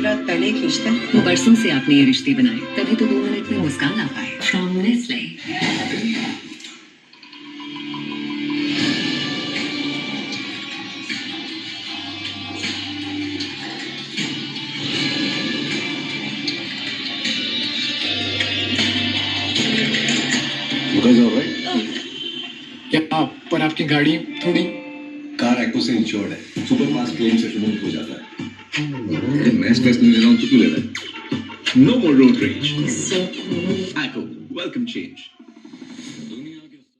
रात पहले ही खींचते हैं। वो बरसों से आपने ये रिश्ते बनाए, तभी तो 2 मिनट में मुस्कान आ पाए। From Nestle. क्या पर आपकी गाड़ी थोड़ी कार एक्को से इंश्योर्ड है, सुपर फास्ट क्लेम से रिमूव हो जाता है। मैं स्ट्रेस नहीं ले रहा हूँ तो क्यों ले रहा है? No more road rage. Acco, welcome change.